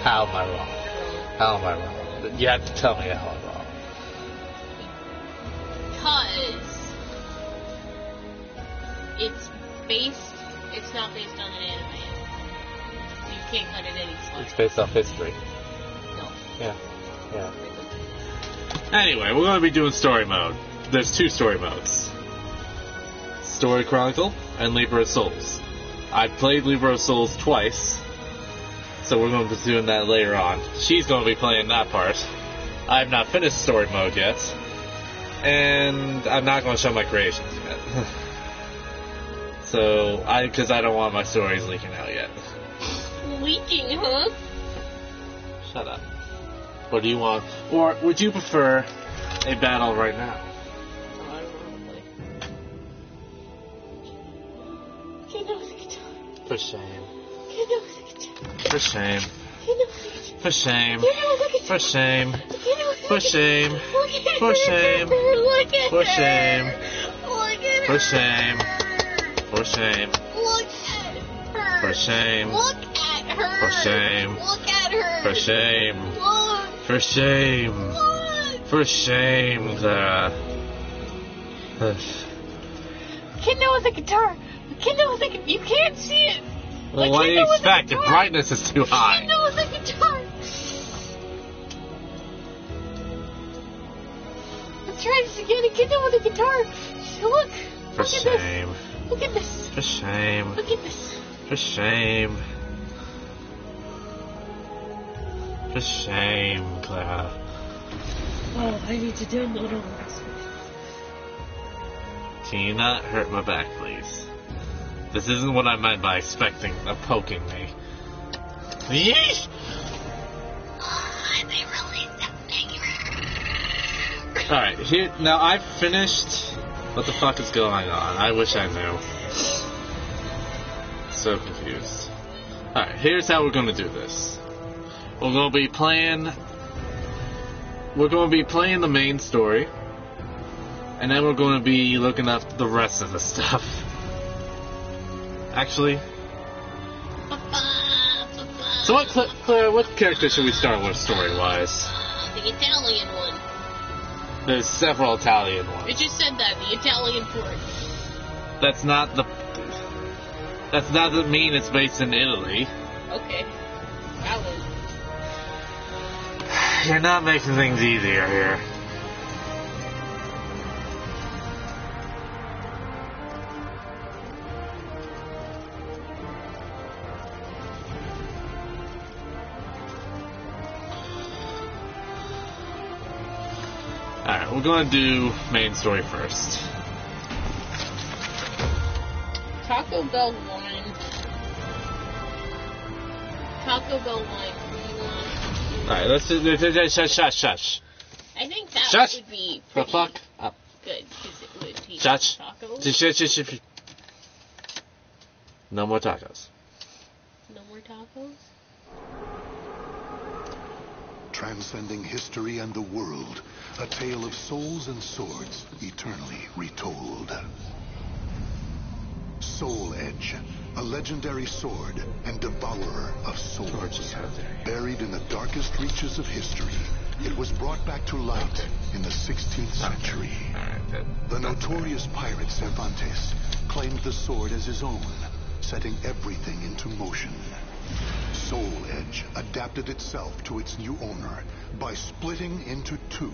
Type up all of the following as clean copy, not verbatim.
How am I wrong? How am I wrong? You have to tell me how I'm wrong. Because it's not based on an anime. So you can't cut it any smarter. It's based off history. No. Yeah. Anyway, we're going to be doing story mode. There's 2 story modes. Story Chronicle and Libra of Souls. I played Libra of Souls twice, so we're going to be doing that later on. She's going to be playing that part. I have not finished story mode yet, and I'm not going to show my creations yet. Because I don't want my stories leaking out yet. Leaking, huh? Shut up. Or do you want... Or would you prefer a battle right now? Oh, I don't want to play. Get over the guitar. For shame. Get over the guitar. For shame. Get over the guitar. For shame. Get over the guitar. For shame. Get over the For shame. guitar. For shame. Look at For her. shame. Look at her. For shame. For shame. Look at her. For shame. Look at her. For shame. Look at her. For shame. Look. For shame. Look. For shame, Clara. Kidna with the guitar. Kidna with the guitar. You can't see it. Well, what do you expect? The brightness is too high. Kidna with the guitar. Let's try this again. Kidna with the guitar. Look. For Look at shame. this. Look at this. For shame. Look at this. For shame. For shame, Clara. Oh, I need to download all this. Can you not hurt my back, please? This isn't what I meant by poking me. Yeesh! They released something. Alright, here, now I've finished. What the fuck is going on? I wish I knew. So confused. Alright, here's how we're gonna do this. We're gonna be playing the main story, and then we're gonna be looking up the rest of the stuff. Actually, so Claire, what character should we start with story-wise? The Italian one. There's several Italian ones. It just said that, the Italian port. That doesn't mean it's based in Italy. Okay. Valid. You're not making things easier here. Alright, we're gonna do main story first. Taco Bell wine. Taco Bell wine. Alright, let's do shush. I think that Shush. would be The pretty fuck up. good, because it would taste Shush. tacos. Shush. No more tacos. No more tacos? Transcending history and the world, a tale of souls and swords eternally retold. Soul Edge, a legendary sword and devourer of souls. Buried in the darkest reaches of history, it was brought back to light in the 16th century. The notorious pirate Cervantes claimed the sword as his own, setting everything into motion. Soul Edge adapted itself to its new owner by splitting into two.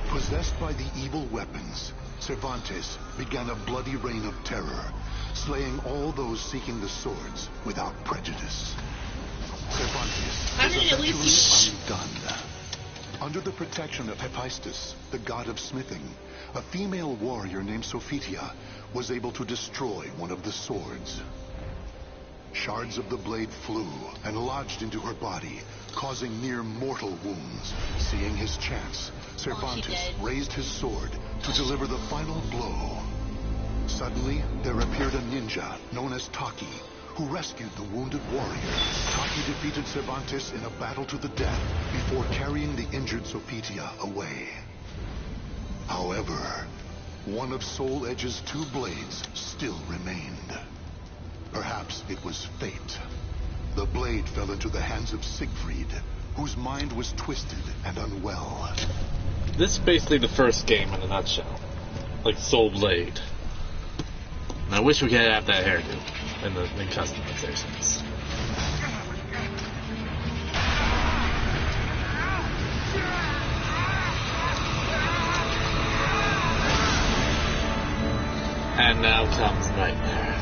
Possessed by the evil weapons, Cervantes began a bloody reign of terror, slaying all those seeking the swords without prejudice. Cervantes was eventually undone. Under the protection of Hephaestus, the god of smithing, a female warrior named Sophitia was able to destroy one of the swords. Shards of the blade flew and lodged into her body, causing near mortal wounds. Seeing his chance, Cervantes raised his sword to deliver the final blow. Suddenly, there appeared a ninja known as Taki, who rescued the wounded warrior. Taki defeated Cervantes in a battle to the death before carrying the injured Sophitia away. However, one of Soul Edge's two blades still remained. Perhaps it was fate. The blade fell into the hands of Siegfried, whose mind was twisted and unwell. This is basically the first game in a nutshell. Like Soul Blade. And I wish we could have that hairdo in customizations. And now comes Nightmare.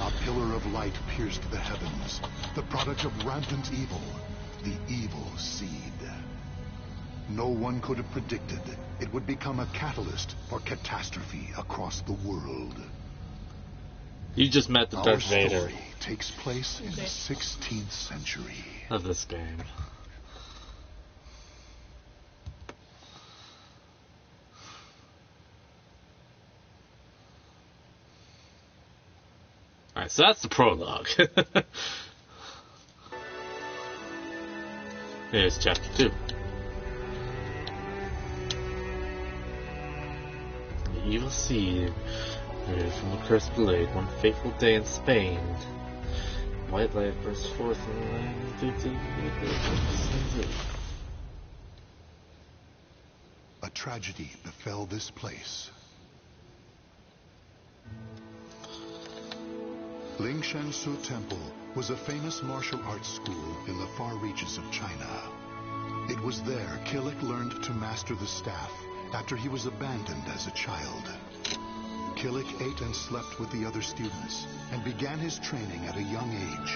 A pillar of light pierced the heavens, the product of rampant evil, the evil seed. No one could have predicted it would become a catalyst for catastrophe across the world. You just met the Our Darth Vader story takes place in the 16th century. of this game. Alright, so that's the prologue. Here's chapter 2. The evil seed emerged from the cursed blade one fateful day in Spain. White light burst forth in the land. A tragedy befell this place. Lingshan Su Temple was a famous martial arts school in the far reaches of China. It was there Killick learned to master the staff after he was abandoned as a child. Killick ate and slept with the other students and began his training at a young age.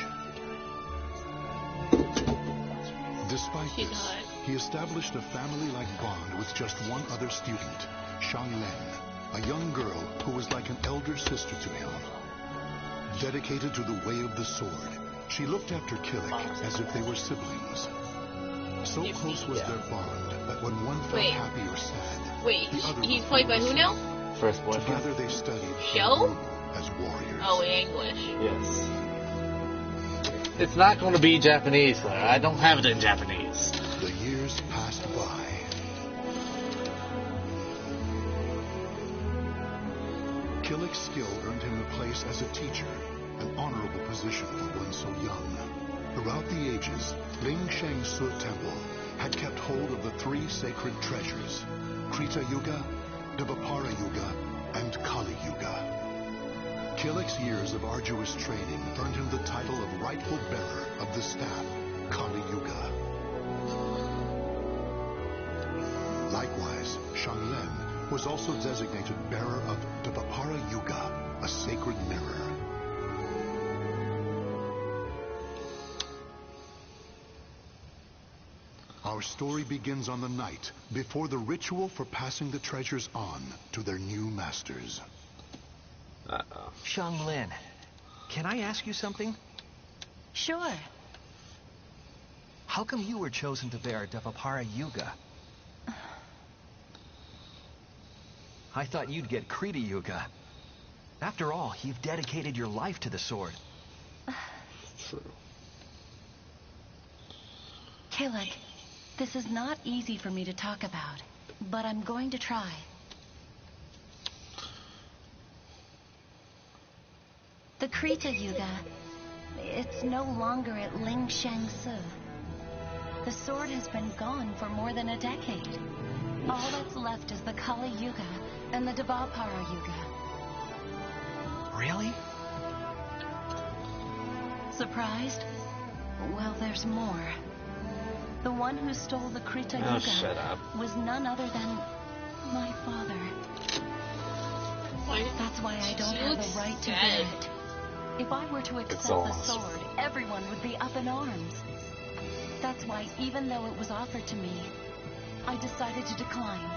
Despite this, he established a family-like bond with just one other student, Shang Len, a young girl who was like an elder sister to him. Dedicated to the way of the sword, she looked after Killick as if they were siblings. So close was their bond that when one felt happy or sad, Wait, the other he's would played by feel who the now? same. First boyfriend. Together they studied Show? as warriors. Oh, in English. Yes. It's not going to be Japanese, Claire. I don't have it in Japanese. The years passed by. Killick's skill earned him a place as a teacher, an honorable position for one so young. Throughout the ages, Lingshan Su Temple had kept hold of the three sacred treasures, Krita Yuga, Dvapara Yuga, and Kali Yuga. Killick's years of arduous training earned him the title of rightful bearer of the staff, Kali Yuga. Likewise, Shang Len was also designated bearer of Dvapara Yuga, a sacred mirror. Our story begins on the night before the ritual for passing the treasures on to their new masters. Uh-oh. Shang Lin, can I ask you something? Sure. How come you were chosen to bear Dvapara Yuga? I thought you'd get Krita Yuga. After all, you've dedicated your life to the sword. True. Killick, this is not easy for me to talk about, but I'm going to try. The Krita Yuga, it's no longer at Lingshan Su. The sword has been gone for more than a decade. All that's left is the Kali Yuga and the Dvapara Yuga. Really? Surprised? Well, there's more. The one who stole the Krita Yuga shut up. was none other than my father. That's why I don't have a right to bear it. If I were to accept the sword, everyone would be up in arms. That's why, even though it was offered to me, I decided to decline.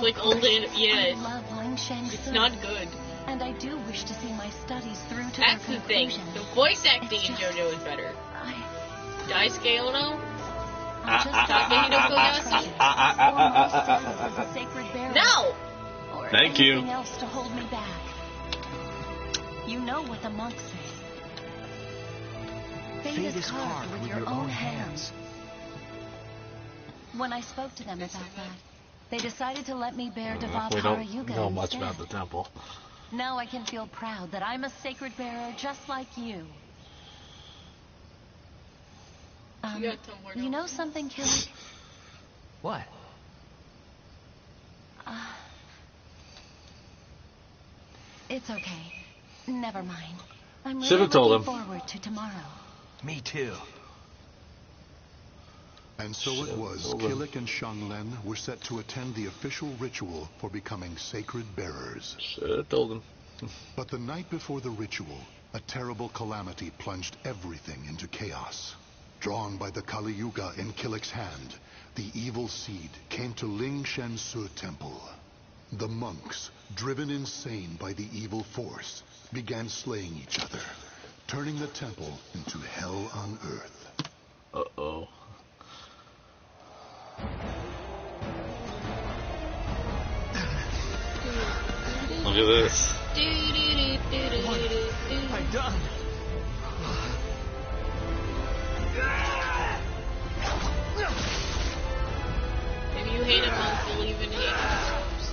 Like old in, I love Lingshan Su, it's not good. and I do wish to see my studies through to That's their the thing. conclusion. The voice acting It's in just- JoJo is better. I Die scale now? just Stop making no treasure, Kogashi. or my status as a sacred bearer, No! or Thank you. anything else to hold me back. You know what the monks say. Fate is carved with your own hands. When I spoke to them They about say that. that, they decided to let me bear We Devapara don't Yuga know much instead. about the temple. Now I can feel proud that I'm a sacred bearer just like you. You got somewhere You know else. something, Killick? What? It's okay. Never mind. I'm really Should've told looking him. forward to tomorrow. Me too. And so it was, Hold on. Killick and Xianglen were set to attend the official ritual for becoming sacred bearers. Should have told him. But the night before the ritual, a terrible calamity plunged everything into chaos. Drawn by the Kali Yuga in Killick's hand, the evil seed came to Ling Shensu Temple. The monks, driven insane by the evil force, began slaying each other, turning the temple into hell on earth. Uh-oh. Look at this. What have I done? If you hate a monk, you'll even hate yourselves.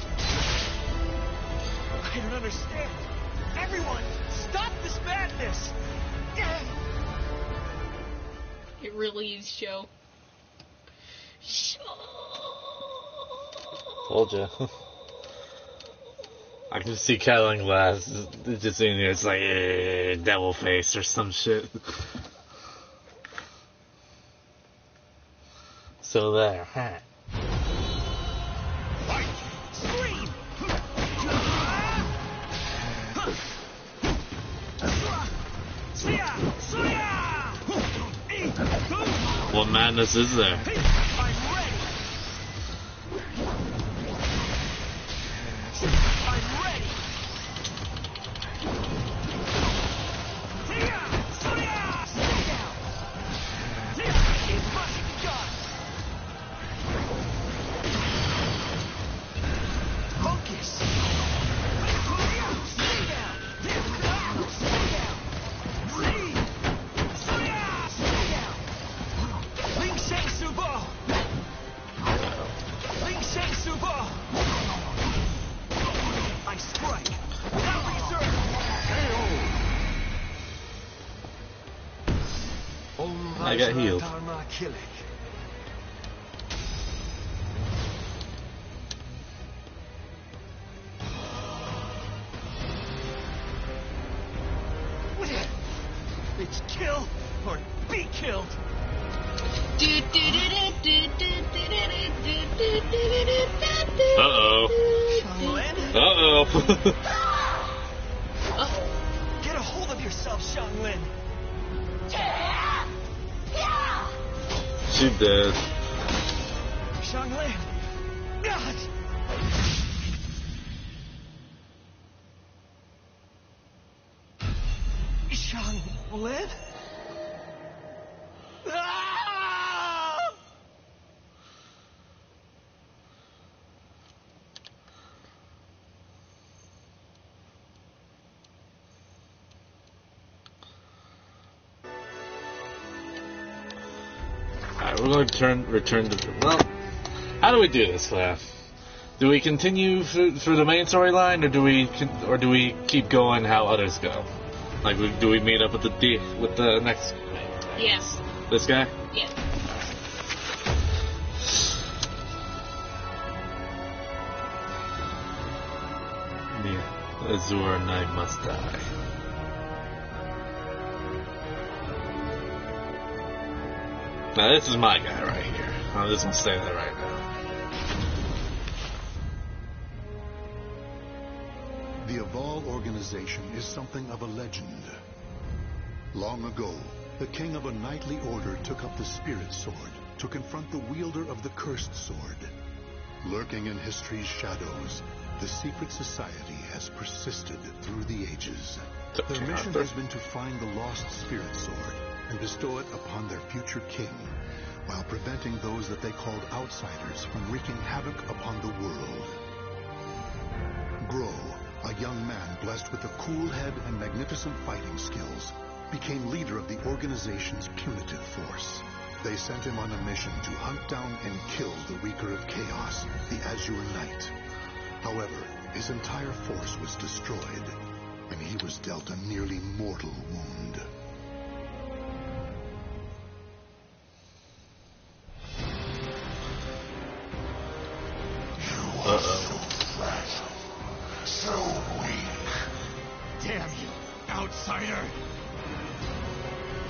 I don't understand. Everyone, stop this madness! It really is show. Told ya. I can see Catalan Glass just in here. It's like devil face or some shit. So there, huh? Scream! What madness is there? I'm ready! I'm ready! Stay down! It must be done! Focus! Stay down! Stay down! Stay down! Ling Sheng Subo! Ling Sheng Subo! I strike without reserve! I got healed. Dharma Killick. It's kill or be killed. Uh-oh. Xianglen? Uh-oh. Get a hold of yourself, Xianglen. She dead. Xianglen. God. Xianglen? Ah! Alright, we're going to return to... Well, how do we do this, Claire? Do we continue through the main storyline, or do we keep going how others go? Like, do we meet up with the next... Yes. This guy? Yes. The Azure Knight must die. Now, this is my guy right here. I'm just going to say that right now. The Aval organization is something of a legend. Long ago, the king of a knightly order took up the spirit sword to confront the wielder of the cursed sword. Lurking in history's shadows, the secret society has persisted through the ages. Their mission has been to find the lost spirit sword and bestow it upon their future king, while preventing those that they called outsiders from wreaking havoc upon the world. Gro, a young man blessed with a cool head and magnificent fighting skills, became leader of the organization's punitive force. They sent him on a mission to hunt down and kill the Wreaker of Chaos, the Azure Knight. However, his entire force was destroyed, and he was dealt a nearly mortal wound. So weak. Damn you, outsider!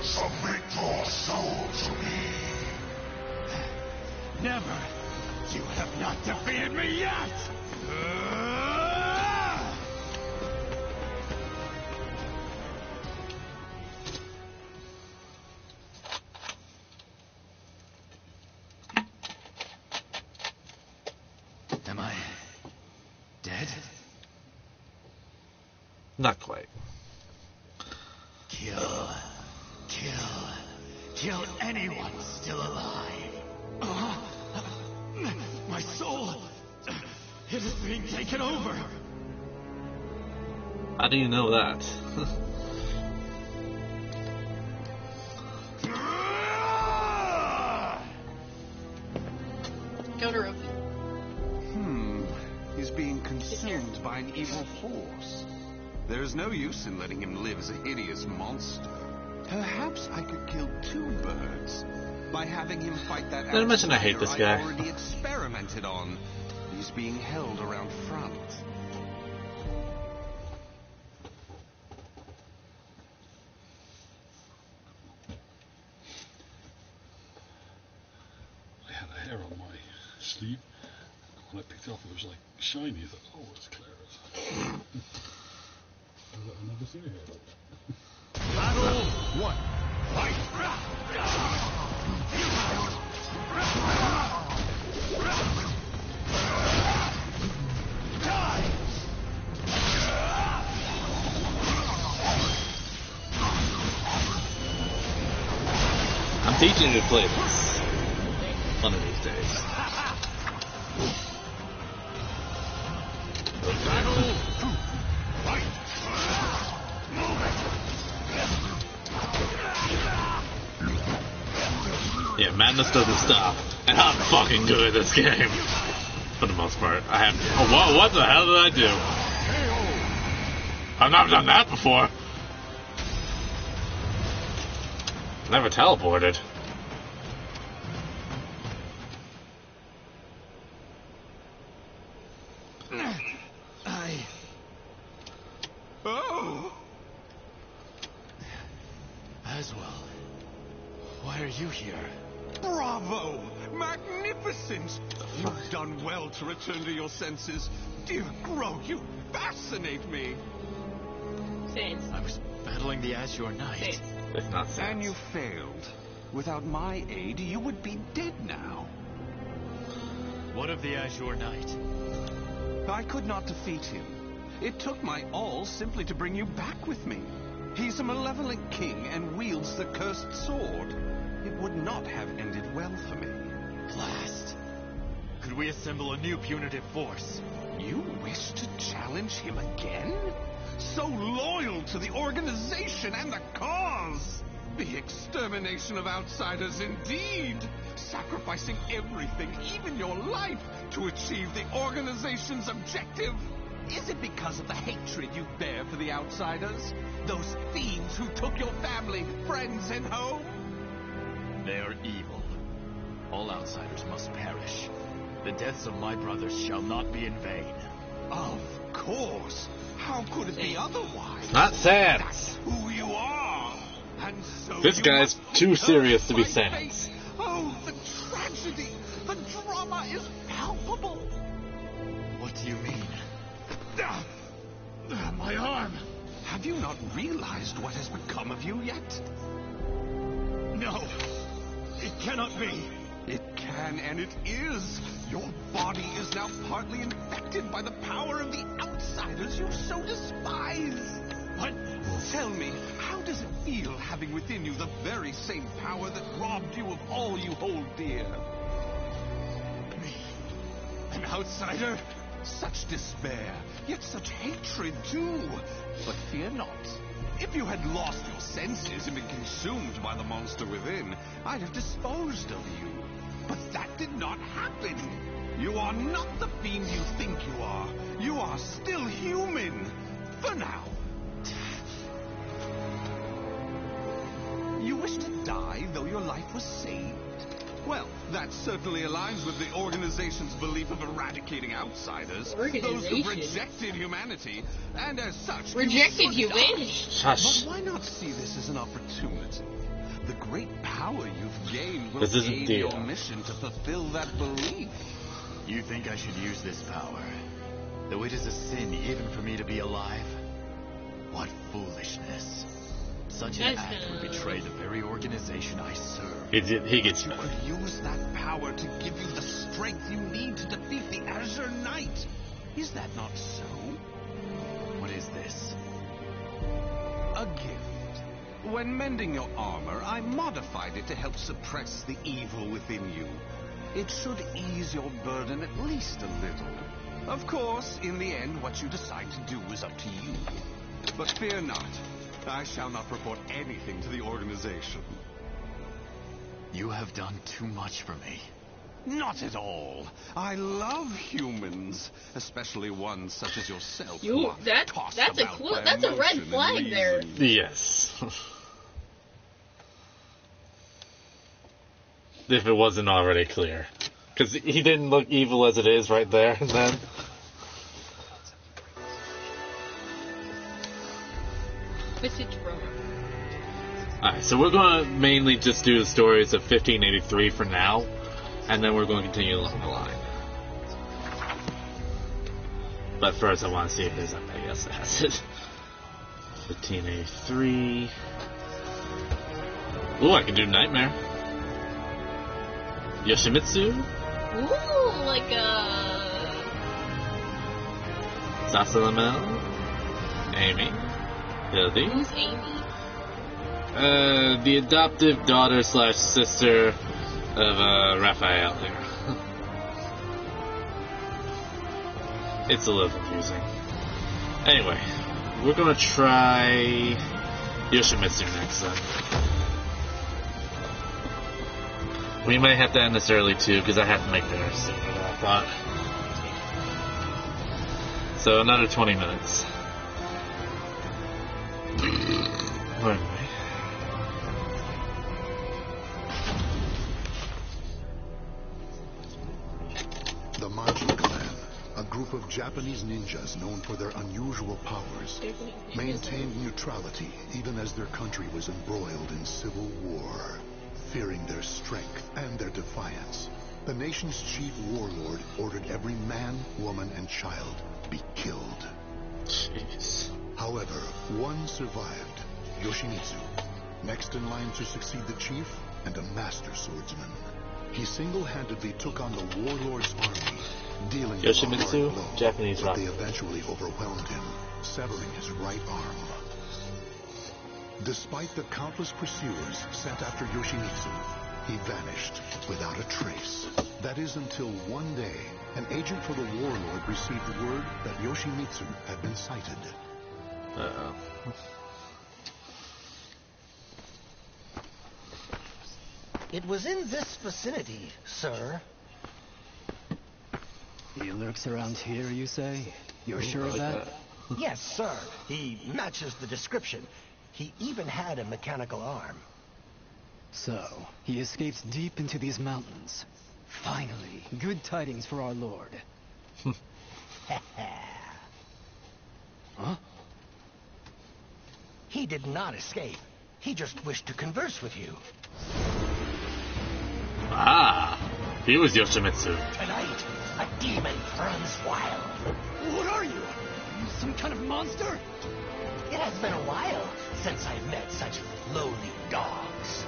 Submit your soul to me. Never! You have not defeated me yet! Am I dead? Not quite. Kill anyone still alive. My soul, it is being taken over. How do you know that? Go to Roki. He's being consumed by an evil force. There is no use in letting him live as a hideous monster. Perhaps I could kill two birds by having him fight that Did I mention I hate this guy? I already experimented on. He's being held around front. I had a hair on my sleeve. When I picked it up, it was like shiny. I thought, oh, it's Claire's. I've never seen a hair like that. Battle 1. Fight! I'm teaching you to play this one of these days. Battle 2. Fight! Yeah, madness doesn't stop, and I'm fucking good at this game. For the most part, I have. Oh, whoa! What the hell did I do? I've never done that before. Never teleported. Oh! Aswell, why are you here? Bravo! Magnificent! You've done well to return to your senses. Dear Grow, you fascinate me. Sans. I was battling the Azure Knight. Sans. If not, And you failed. Without my aid, you would be dead now. What of the Azure Knight? I could not defeat him. It took my all simply to bring you back with me. He's a malevolent king and wields the cursed sword. It would not have ended well for me. Blast. Could we assemble a new punitive force? You wish to challenge him again? So loyal to the organization and the cause! The extermination of outsiders indeed! Sacrificing everything, even your life, to achieve the organization's objective! Is it because of the hatred you bear for the outsiders? Those fiends who took your family, friends, and home? They are evil. All outsiders must perish. The deaths of my brothers shall not be in vain. Of course! How could it be otherwise? not Sans. That's who you are! And so This you guy's must too serious to be curse my Sans. fate. Oh, the tragedy! The drama is palpable! What do you mean? My arm! Have you not realized what has become of you yet? No! It cannot be! It can and it is! Your body is now partly infected by the power of the outsiders you so despise! What? Tell me, how does it feel having within you the very same power that robbed you of all you hold dear? Me? An outsider? Such despair, yet such hatred too. But fear not. If you had lost your senses and been consumed by the monster within, I'd have disposed of you. But that did not happen. You are not the fiend you think you are. You are still human. For now. You wish to die, though your life was saved? Well, that certainly aligns with the organization's belief of eradicating outsiders. Those who've rejected humanity, and as such... Rejected humanity? Shush. But why not see this as an opportunity? The great power you've gained will This isn't aid deal. your mission to fulfill that belief. You think I should use this power? Though it is a sin even for me to be alive? What foolishness. Such an act would betray the very organization I serve. He gets You could use that power to give you the strength you need to defeat the Azure Knight. Is that not so? What is this? A gift. When mending your armor, I modified it to help suppress the evil within you. It should ease your burden at least a little. Of course, in the end, what you decide to do is up to you. But fear not. I shall not report anything to the organization. You have done too much for me. Not at all. I love humans, especially ones such as yourself. who You are that's tossed a about clue. by That's a red emotion and flag there. reason. Yes. If it wasn't already clear. Because he didn't look evil as it is right there and then. Message from Alright, so we're going to mainly just do the stories of 1583 for now, and then we're going to continue along the line. But first I want to see if there's something else that has it. 1583. Ooh, I can do Nightmare. Yoshimitsu. Ooh, like Sasalamel. Amy. Hildy. who's Amy? The adoptive daughter / sister of Raphael here. It's a little confusing. Anyway, we're gonna try Yoshimitsu next then. We might have to end this early too, because I have to make dinner sooner than I thought. So another 20 minutes. Anyway. The Maji clan, a group of Japanese ninjas known for their unusual powers, maintained neutrality even as their country was embroiled in civil war. Fearing their strength and their defiance, the nation's chief warlord ordered every man, woman, and child be killed. Jeez. However, one survived, Yoshimitsu, next in line to succeed the chief and a master swordsman. He single-handedly took on the warlord's army, dealing him a Yoshimitsu, hard blow, Japanese but rock. they eventually overwhelmed him, severing his right arm. Despite the countless pursuers sent after Yoshimitsu, he vanished without a trace. That is until one day, an agent for the warlord received word that Yoshimitsu had been sighted. Uh-oh. It was in this vicinity, sir. He lurks around here, you say? You're sure of that? Yes, sir. He matches the description. He even had a mechanical arm. So, he escapes deep into these mountains. Finally, good tidings for our lord. Huh? He did not escape. He just wished to converse with you. Ah, he was Yoshimitsu. Tonight, a demon runs wild. What are you? Some kind of monster? It has been a while since I've met such lowly dogs.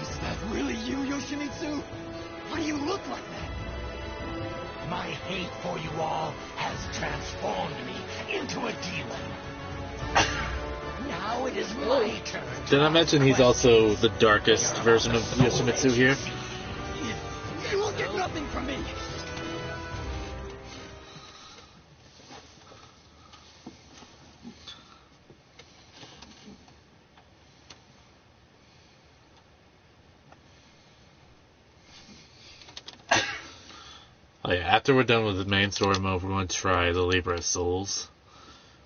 Is that really you, Yoshimitsu? Why do you look like that? My hate for you all has transformed me into a demon. Now it is my turn. Did I mention he's also the darkest version of Yoshimitsu here? You will get nothing from me. Oh yeah, after we're done with the main story mode, we're going to try the Libra of Souls.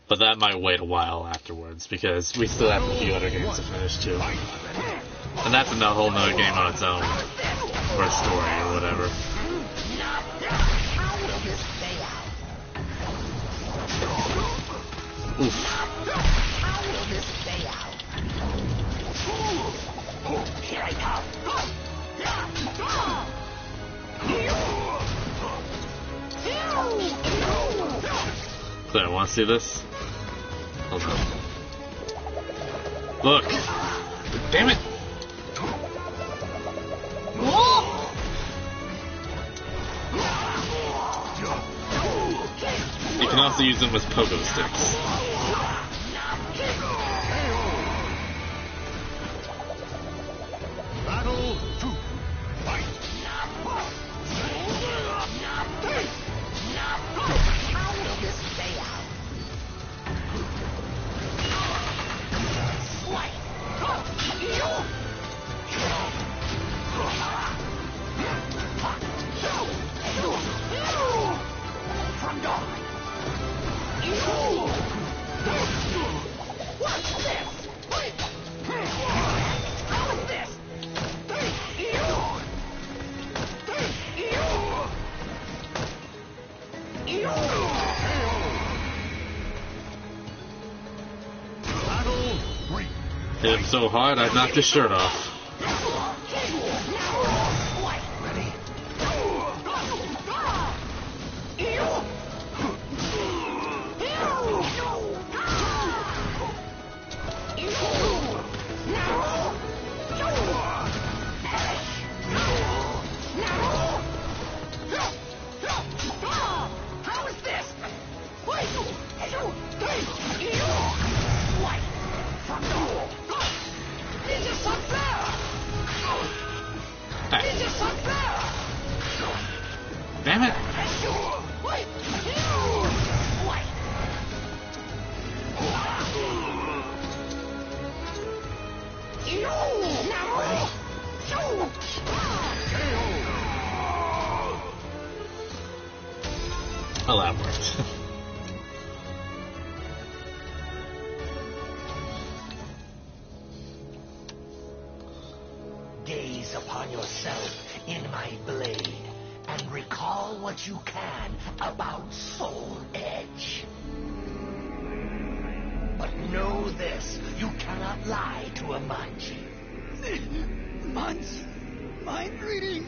But that might wait a while afterwards, because we still have a few other games to finish too. And that's a whole nother game on its own. Or a story, or whatever. Oof. So, I want to see this? Hold on. Look! Damn it! You can also use them as pogo sticks. Battle 2. Fight. From dawn. What's this? How is this? Battle 3. Hit him so hard, I knocked his shirt off. Ready? How is this? Damn it! Well, that worked. Gaze upon yourself in my blade and recall what you can about Soul Edge. But know this, you cannot lie to a Manji. Mind reading.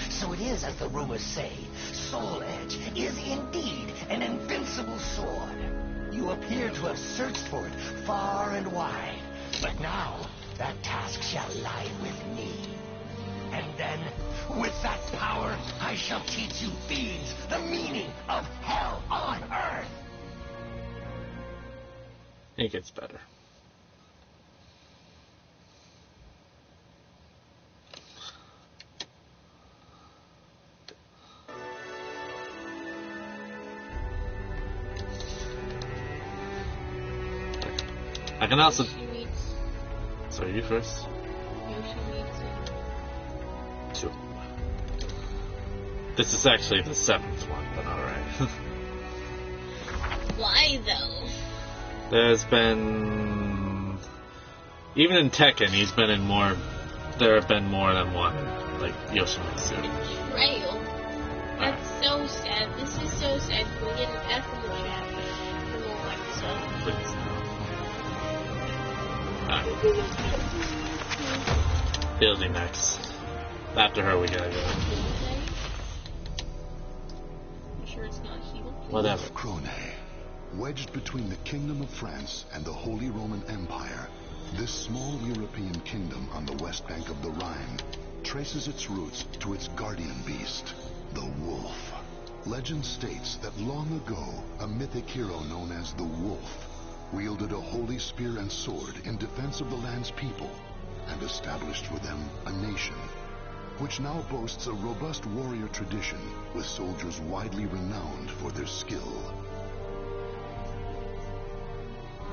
So it is as the rumors say. Soul Edge is indeed an invincible sword. You appear to have searched for it far and wide. But now, that task shall lie with me. And then, with that power, I shall teach you fiends the meaning of hell on earth. It gets better. I can also... Sorry, you first. Two. This is actually the 7th one, but alright. Why though? There's been... Even in Tekken, he's been in more... There have been more than one, like Yoshimitsu. Betrayal? That's so sad. This is so sad. Can we get an F in the chat? And we'll like this up. Please. Alright. Hildy next. After her, we gotta go. I'm sure it's not healed. Whatever. Krone, wedged between the Kingdom of France and the Holy Roman Empire, this small European kingdom on the west bank of the Rhine traces its roots to its guardian beast, the wolf. Legend states that long ago, a mythic hero known as the Wolf wielded a holy spear and sword in defense of the land's people and established for them a nation, which now boasts a robust warrior tradition with soldiers widely renowned for their skill.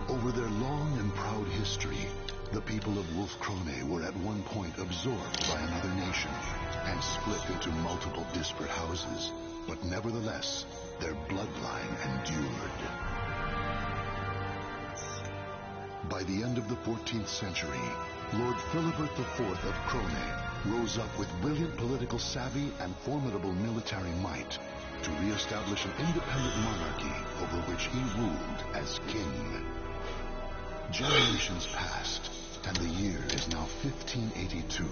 Over their long and proud history, The people of Wolf-Krone were at one point absorbed by another nation and split into multiple disparate houses, but nevertheless, their bloodline endured. By the end of the 14th century, Lord Philibert IV of Krone rose up with brilliant political savvy and formidable military might to re-establish an independent monarchy over which he ruled as king. Generations passed, and the year is now 1582.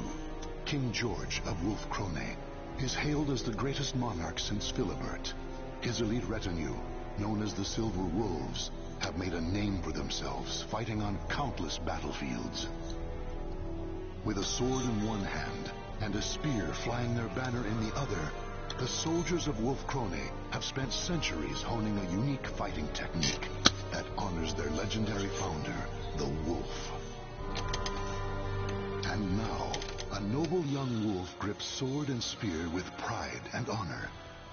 King George of Wolf-Krone is hailed as the greatest monarch since Philibert. His elite retinue, known as the Silver Wolves, have made a name for themselves, fighting on countless battlefields. With a sword in one hand and a spear flying their banner in the other, the soldiers of Wolf-Krone have spent centuries honing a unique fighting technique that honors their legendary founder, the Wolf. And now, a noble young wolf grips sword and spear with pride and honor,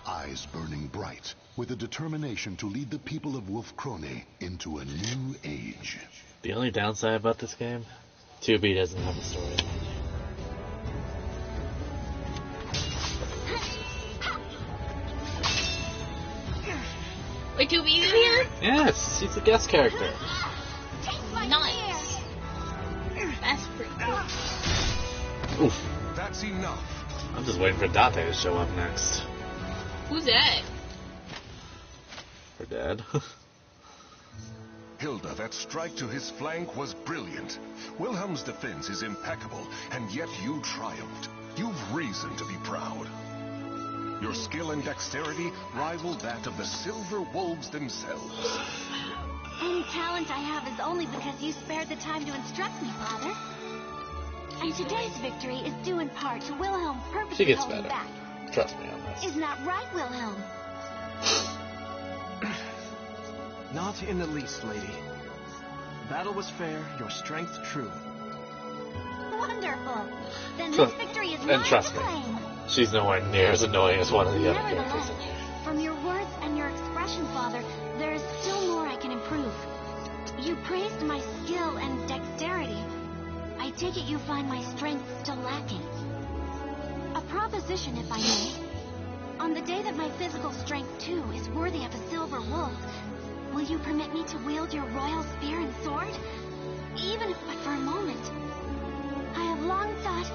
eyes burning bright, with a determination to lead the people of Wolf-Krone into a new age. The only downside about this game, 2B doesn't have a story. Wait, 2B is here? Yes, he's a guest character. Nice. That's pretty cool. Oof. That's enough. I'm just waiting for Dante to show up next. Who's that? Her dad. Hilda, that strike to his flank was brilliant. Wilhelm's defense is impeccable, and yet you triumphed. You've reason to be proud. Your skill and dexterity rival that of the Silver Wolves themselves. Any talent I have is only because you spared the time to instruct me, Father. And today's victory is due in part to Wilhelm She purposely gets holding better. back. Trust me on this. Isn't that right, Wilhelm? Not in the least, lady. Battle was fair, your strength true. Wonderful. Then So- this victory is and mine trust to me. claim. She's nowhere near as annoying as one of the other characters Nevertheless, in here. from your words and your expression, Father, there is still more I can improve. You praised my skill and dexterity. I take it you find my strength still lacking. A proposition, if I may. On the day that my physical strength, too, is worthy of a silver wolf, will you permit me to wield your royal spear and sword? Even if but for a moment. I have long thought...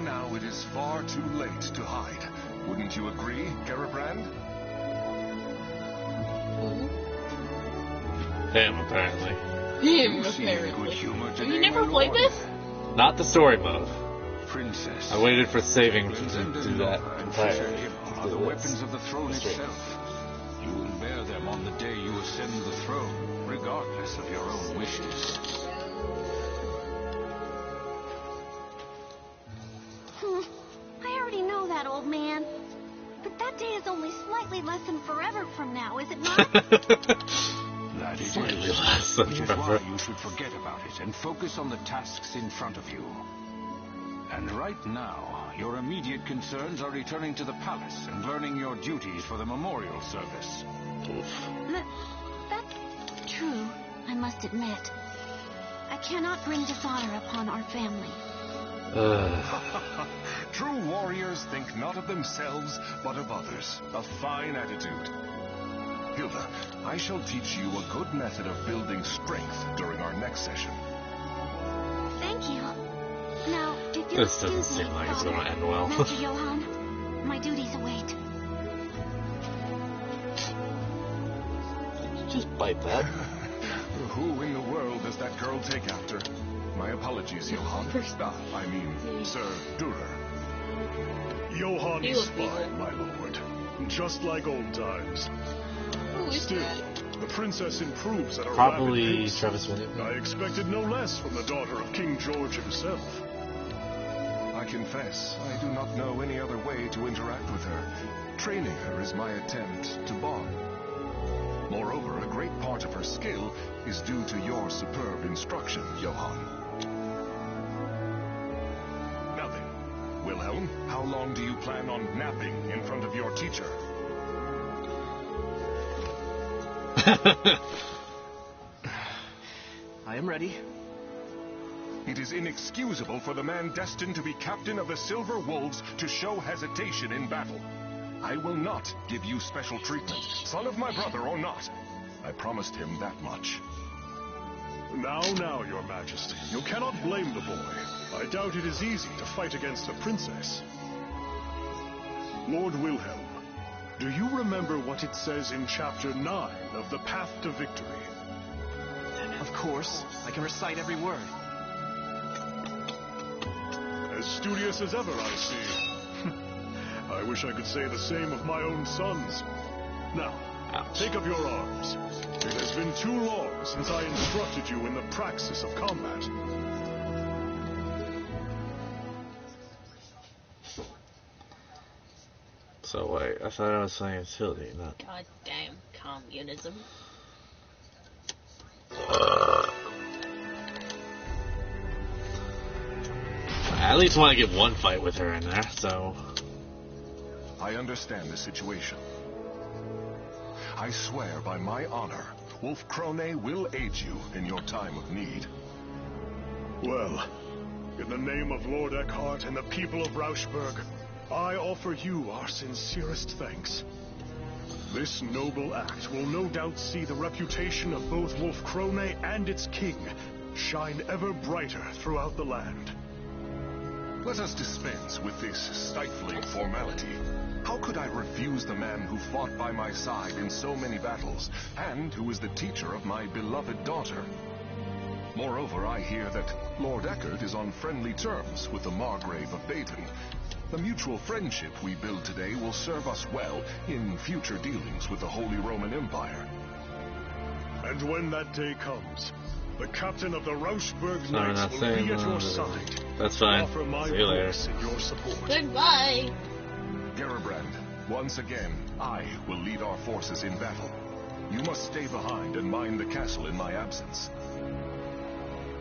Now, it is far too late to hide. Wouldn't you agree, Garabrand? Him, apparently. Him, Good apparently. humor You today, never my played lord. this? Not the story mode. Princess. I waited for saving to Alexander do that Nova and entire. Fisher Him are the weapons of the throne Straight. itself. You will bear them on the day you ascend the throne, regardless of your own wishes. I already know that, old man. But that day is only slightly less than forever from now, is it not? That it Slightly is. less than Which is forever. why you should forget about it and focus on the tasks in front of you. And right now, your immediate concerns are returning to the palace and learning your duties for the memorial service. That's true, I must admit. I cannot bring dishonor upon our family. True warriors think not of themselves, but of others. A fine attitude. Hilda, I shall teach you a good method of building strength during our next session. Thank you. Now, if you'll This doesn't excuse me, seem like it's Father, gonna end well. Master Johann, my duties await. Just bite that. Who in the world does that girl take after? My apologies, Johann. I mean, Sir Durer. Johann He is looks fine, evil. my lord. Just like old times. Who is Still, that? the princess improves at a Probably rapid pace. Travis Williams. I expected no less from the daughter of King George himself. I confess, I do not know any other way to interact with her. Training her is my attempt to bond. Moreover, a great part of her skill is due to your superb instruction, Johann. Now then, Wilhelm, how long do you plan on napping in front of your teacher? I am ready. It is inexcusable for the man destined to be captain of the Silver Wolves to show hesitation in battle. I will not give you special treatment, son of my brother or not. I promised him that much. Now, Your Majesty, you cannot blame the boy. I doubt it is easy to fight against a princess. Lord Wilhelm, do you remember what it says in Chapter 9 of The Path to Victory? Of course. I can recite every word. As studious as ever, I see. I wish I could say the same of my own sons. Now, take up your arms. It has been too long since I instructed you in the praxis of combat. So wait, I thought I was saying utility, not... Goddamn communism. I at least want to get one fight with her in there, so... I understand the situation. I swear by my honor, Wolf Krone will aid you in your time of need. Well, in the name of Lord Eckhart and the people of Rauschberg, I offer you our sincerest thanks. This noble act will no doubt see the reputation of both Wolf Krone and its king shine ever brighter throughout the land. Let us dispense with this stifling formality. How could I refuse the man who fought by my side in so many battles, and who is the teacher of my beloved daughter? Moreover, I hear that Lord Eckhart is on friendly terms with the Margrave of Baden. The mutual friendship we build today will serve us well in future dealings with the Holy Roman Empire. And when that day comes, the captain of the Rauschberg Knights will be at your side. That's fine. Offer my See you later. voice in your support. Goodbye. Gerbrand, once again, I will lead our forces in battle. You must stay behind and mind the castle in my absence.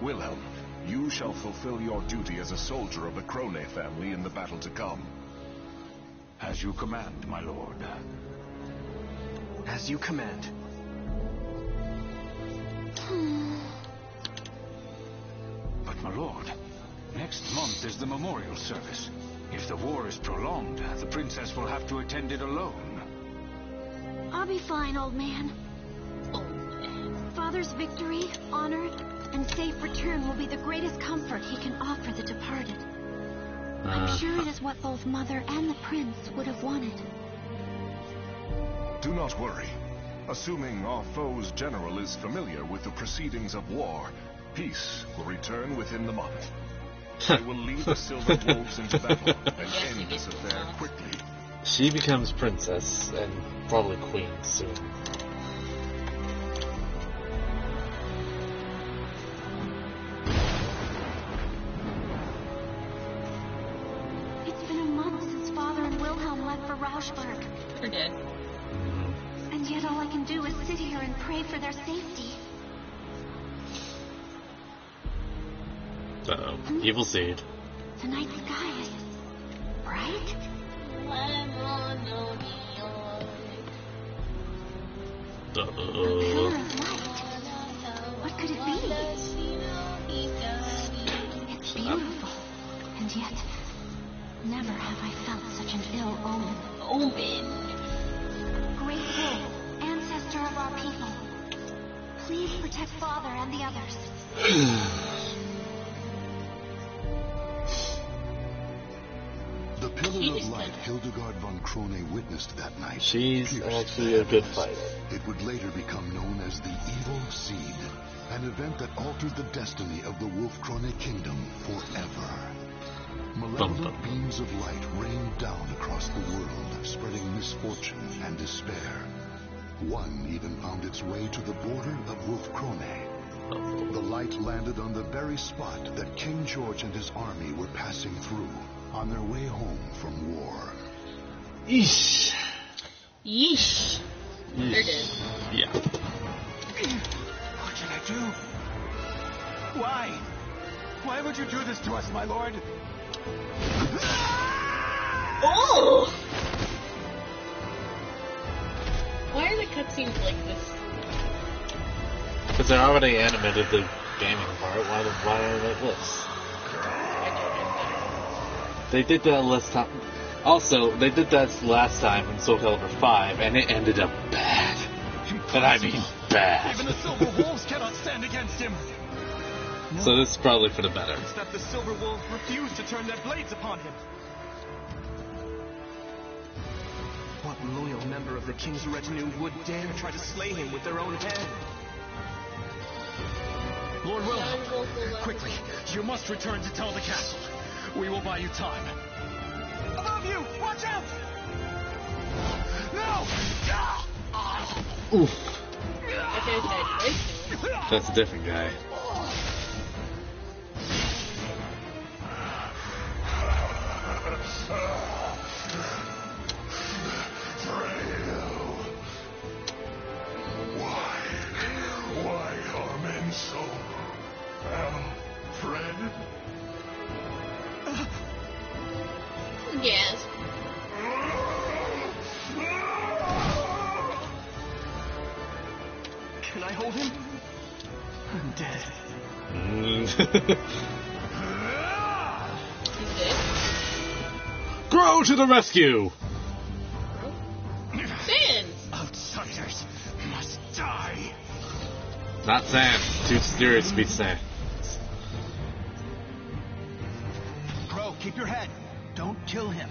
Wilhelm, you shall fulfill your duty as a soldier of the Krone family in the battle to come. As you command, my lord. As you command. But my lord, next month is the memorial service. If the war is prolonged, the princess will have to attend it alone. I'll be fine, old man. Father's victory, honor, and safe return will be the greatest comfort he can offer the departed. I'm sure it is what both Mother and the Prince would have wanted. Do not worry. Assuming our foe's general is familiar with the proceedings of war, peace will return within the month. I will lead the Silver Wolves into battle and end this affair quickly. She becomes princess, and probably queen soon. It's been a month since Father and Wilhelm left for Rauschberg. They're dead. And yet all I can do is sit here and pray for their safety. Uh-oh. Evil seed. The night sky is bright. A pillar of light. What could it be? It's beautiful. And yet, never have I felt such an ill omen. Great Wolf, ancestor of our people, please protect Father and the others. The pillar of light Hildegard von Krone witnessed that night. She's actually a good fighter. It would later become known as the Evil Seed, an event that altered the destiny of the Wolf Krone kingdom forever. Malevolent beams of light rained down across the world, spreading misfortune and despair. One even found its way to the border of Wolf Krone. The light landed on the very spot that King George and his army were passing through, on their way home from war. Yeesh. Yeesh. They're dead. Yeah. What should I do? Why? Why would you do this to us, my lord? Oh! Why are the cutscenes like this? Because they're already animated, gaming part. Why did I make this? They did that last time. Also, they did that last time in SoulCalibur 5, and it ended up bad. And I mean bad. Even the Silver Wolves cannot stand against him. So this is probably for the better. It's that the Silver Wolves refuse to turn their blades upon him. What loyal member of the King's retinue would dare try to slay him with their own hand? Lord Wilhelm, quickly, you must return to tell the castle. We will buy you time. Above you! Watch out! No! Oof. That's a different guy. Why are men so... Alfred? Yes. Can I hold him? I'm dead. He's dead. Grow to the rescue! Sans! Outsiders must die. Not Sans. Too serious to be Sans. Bro, keep your head. Don't kill him.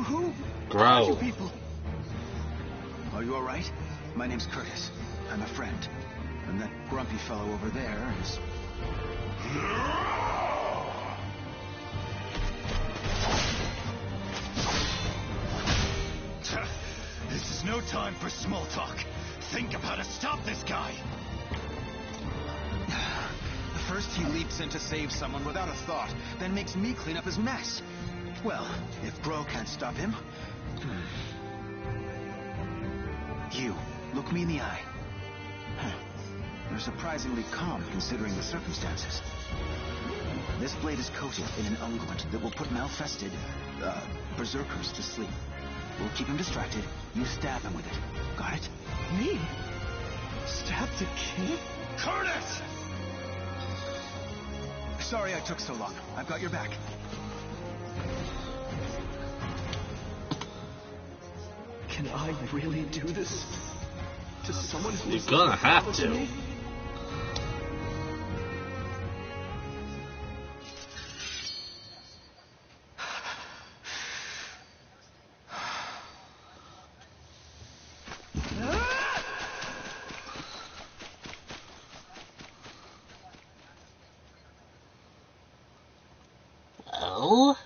Who? Grow. You people? Are you alright? My name's Curtis. I'm a friend. And that grumpy fellow over there is... This is no time for small talk. Think of how to stop this guy. First he leaps in to save someone without a thought, then makes me clean up his mess. Well, if Bro can't stop him... You, look me in the eye. You're surprisingly calm considering the circumstances. This blade is coated in an unguent that will put malfested, berserkers to sleep. We'll keep him distracted. You stab him with it. Got it? Me? Stab the king? Curtis! Sorry I took so long. I've got your back. Can I really do this? To someone who... You're gonna have to. Me? Well,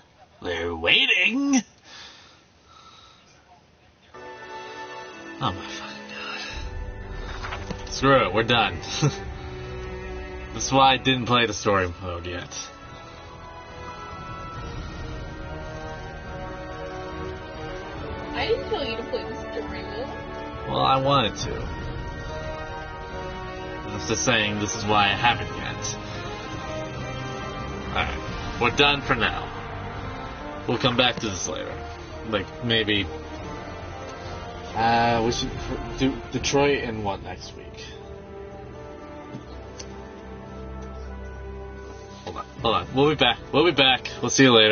we're waiting. Oh my fucking god. Screw it, we're done. This is why I didn't play the story mode yet. I didn't tell you to play the story mode. Well, I wanted to. I'm just saying this is why I haven't yet. Alright. We're done for now. We'll come back to this later. Like, maybe... we should do Detroit and what next week? Hold on. We'll be back. We'll see you later.